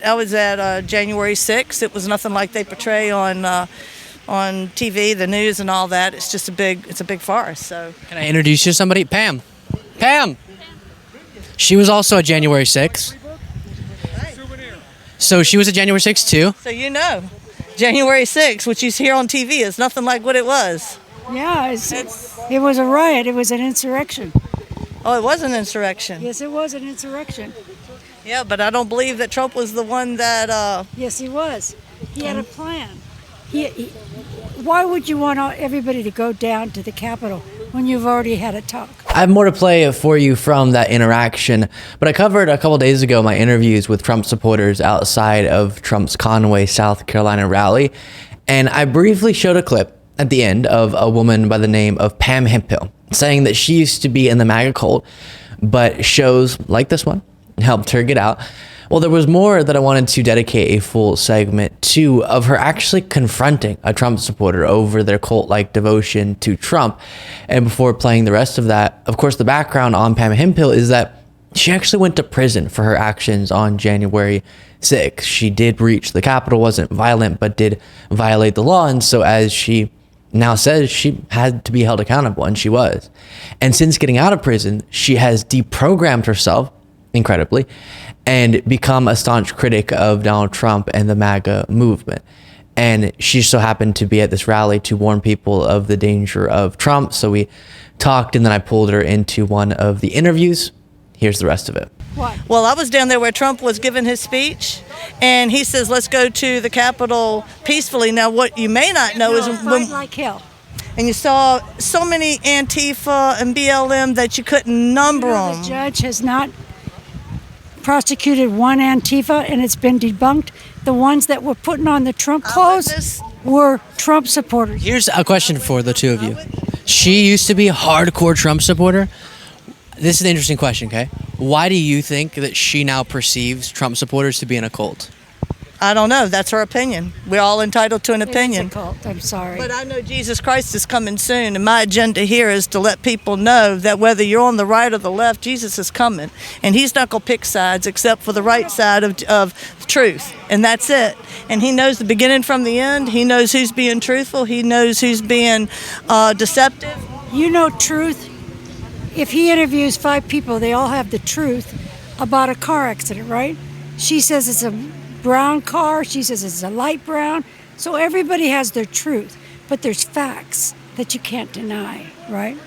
I was at January 6th. It was nothing like they portray on TV, the news, and all that. It's a big farce. So Can I introduce you to somebody? Pam. Pam. She was also at January 6th. So she was at January 6th too. so January 6th, which you hear on TV, is nothing like what it was. Yeah, it was a riot. It was an insurrection. Oh, it was an insurrection. Yes, it was an insurrection. Yeah, but I don't believe that Trump was the one that. Yes, he was. He had a plan. Why would you want everybody to go down to the Capitol when you've already had a talk? I have more to play for you from that interaction, but I covered a couple days ago my interviews with Trump supporters outside of Trump's Conway, South Carolina rally, and I briefly showed a clip at the end of a woman by the name of Pam Hemphill saying that she used to be in the MAGA cult, but shows like this one helped her get out. Well, there was more that I wanted to dedicate a full segment to, of her actually confronting a Trump supporter over their cult-like devotion to Trump. And before playing the rest of that, of course, the background on Pam Hemphill is that she actually went to prison for her actions on January 6th. She did breach the Capitol, wasn't violent, but did violate the law. And so as she now says, she had to be held accountable, and she was. And since getting out of prison, she has deprogrammed herself, incredibly, and become a staunch critic of Donald Trump and the MAGA movement. And she so happened to be at this rally to warn people of the danger of Trump. So we talked, and then I pulled her into one of the interviews. Here's the rest of it. What? Well, I was down there where Trump was giving his speech, and he says, "Let's go to the Capitol peacefully." Now, what you may not know is Fight like hell. and you saw so many Antifa and BLM that you couldn't number them. The judge has not prosecuted one Antifa, and it's been debunked. The ones that were putting on the Trump clothes were Trump supporters. Here's a question for the two of you. She used to be a hardcore Trump supporter. This is an interesting question, okay? Why do you think that she now perceives Trump supporters to be in a cult? I don't know. That's her opinion. We're all entitled to an opinion. It's a cult. I'm sorry. But I know Jesus Christ is coming soon, and my agenda here is to let people know that whether you're on the right or the left, Jesus is coming. And he's not going to pick sides except for the right side of truth. And that's it. And he knows the beginning from the end. He knows who's being truthful. He knows who's being deceptive. You know truth. If he interviews 5 people, they all have the truth about a car accident, right? She says it's a brown car. She says it's a light brown. So everybody has their truth. But there's facts that you can't deny, right?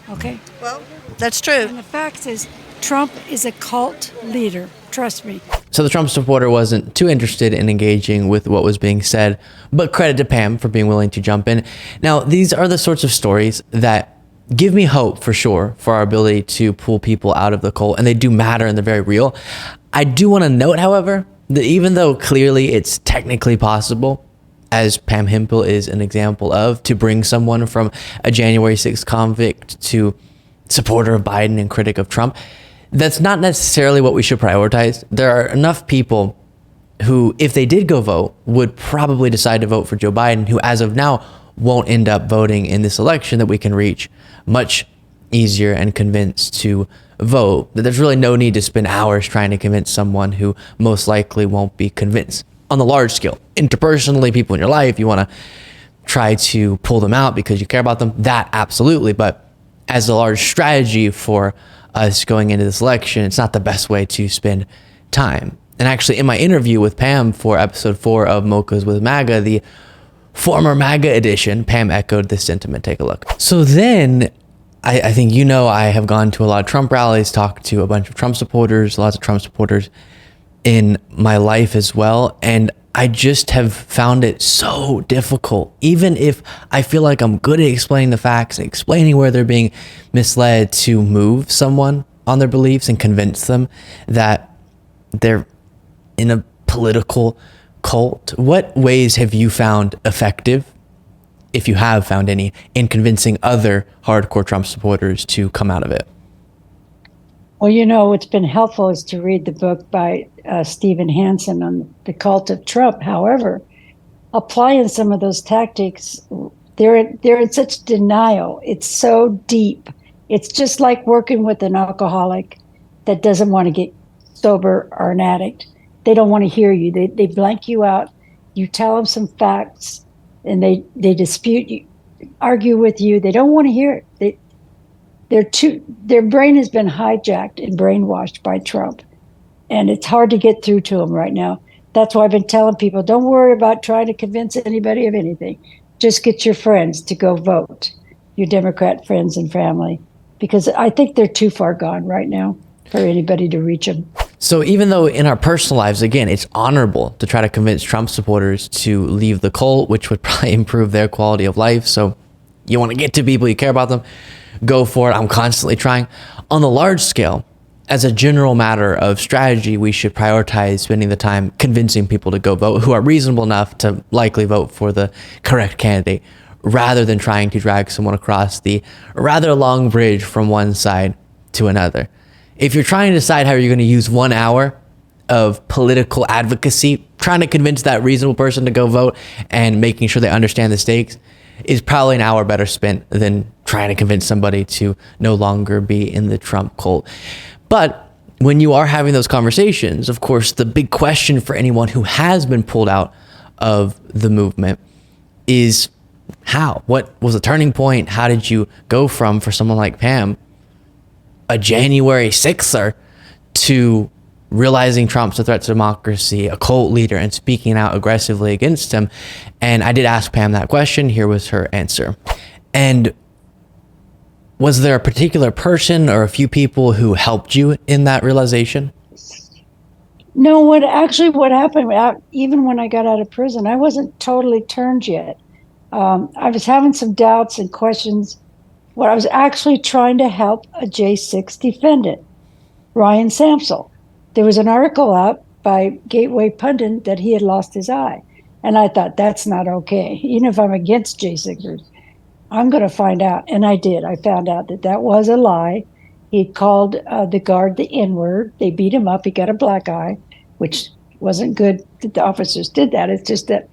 Okay? Well, that's true. And the fact is, Trump is a cult leader. Trust me. So the Trump supporter wasn't too interested in engaging with what was being said, but credit to Pam for being willing to jump in. Now, these are the sorts of stories that give me hope for sure for our ability to pull people out of the cult, and they do matter and they're very real. I do want to note, however, that even though clearly it's technically possible, as Pam Hemphill is an example of, to bring someone from a January 6th convict to supporter of Biden and critic of Trump, that's not necessarily what we should prioritize. There are enough people who, if they did go vote, would probably decide to vote for Joe Biden, who as of now won't end up voting in this election, that we can reach much easier and convince to vote. That there's really no need to spend hours trying to convince someone who most likely won't be convinced. On the large scale, interpersonally, people in your life, you want to try to pull them out because you care about them, that absolutely. But as a large strategy for us going into this election, it's not the best way to spend time. And actually, in my interview with Pam for episode 4 of Mochas with MAGA, the former MAGA edition, Pam echoed this sentiment. Take a look. So then, I think I have gone to a lot of Trump rallies, talked to a bunch of Trump supporters, lots of Trump supporters in my life as well. And I just have found it so difficult, even if I feel like I'm good at explaining the facts and explaining where they're being misled, to move someone on their beliefs and convince them that they're in a political cult. What ways have you found effective, if you have found any, in convincing other hardcore Trump supporters to come out of it? Well, what's been helpful is to read the book by Stephen Hansen on the cult of Trump. However, applying some of those tactics, they're in such denial. It's so deep. It's just like working with an alcoholic that doesn't want to get sober or an addict. they don't want to hear you. They blank you out. You tell them some facts, and they dispute you, argue with you. They don't want to hear it. Their brain has been hijacked and brainwashed by Trump, and it's hard to get through to them right now. That's why I've been telling people, don't worry about trying to convince anybody of anything. Just get your friends to go vote, your Democrat friends and family, because I think they're too far gone right now for anybody to reach them. So even though in our personal lives, again, it's honorable to try to convince Trump supporters to leave the cult, which would probably improve their quality of life. So you want to get to people, you care about them, go for it. I'm constantly trying. On the large scale, as a general matter of strategy, we should prioritize spending the time convincing people to go vote who are reasonable enough to likely vote for the correct candidate, rather than trying to drag someone across the rather long bridge from one side to another. If you're trying to decide how you're going to use 1 hour of political advocacy, trying to convince that reasonable person to go vote and making sure they understand the stakes is probably an hour better spent than trying to convince somebody to no longer be in the Trump cult. But when you are having those conversations, of course, the big question for anyone who has been pulled out of the movement is how? What was the turning point? How did you go from, for someone like Pam, a January 6ther to realizing Trump's a threat to democracy, a cult leader, and speaking out aggressively against him? And I did ask Pam that question. Here was her answer. And was there a particular person or a few people who helped you in that realization? No, what happened, even when I got out of prison, I wasn't totally turned yet. I was having some doubts and questions. What I was actually trying to help a J6 defendant, Ryan Samsel. There was an article out by Gateway Pundit that he had lost his eye. And I thought, that's not okay. Even if I'm against J6ers, I'm going to find out. And I did. I found out that was a lie. He called the guard the N-word. They beat him up. He got a black eye, which wasn't good that the officers did that. It's just that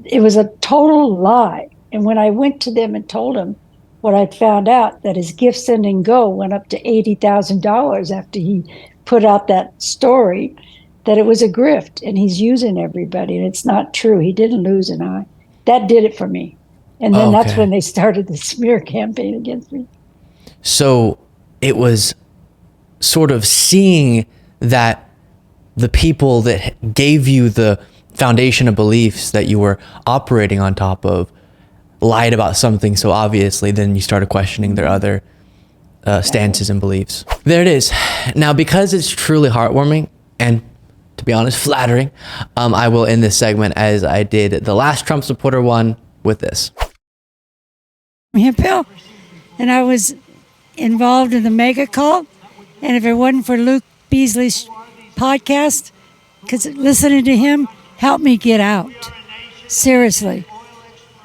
it was a total lie. And when I went to them and told them what I'd found out, that his gift sending go went up to $80,000 after he put out that story, that it was a grift and he's using everybody, and it's not true. He didn't lose an eye. That did it for me. And then that's when they started the smear campaign against me. So it was sort of seeing that the people that gave you the foundation of beliefs that you were operating on top of lied about something so obviously, then you started questioning their other stances and beliefs. There it is. Now, because it's truly heartwarming and, to be honest, flattering, I will end this segment as I did the last Trump supporter one with this. Hemphill, and I was involved in the mega cult, and if it wasn't for Luke Beasley's podcast, because listening to him helped me get out. Seriously.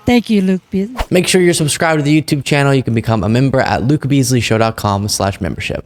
Thank you, Luke Beasley. Make sure you're subscribed to the YouTube channel. You can become a member at lukebeasleyshow.com/membership.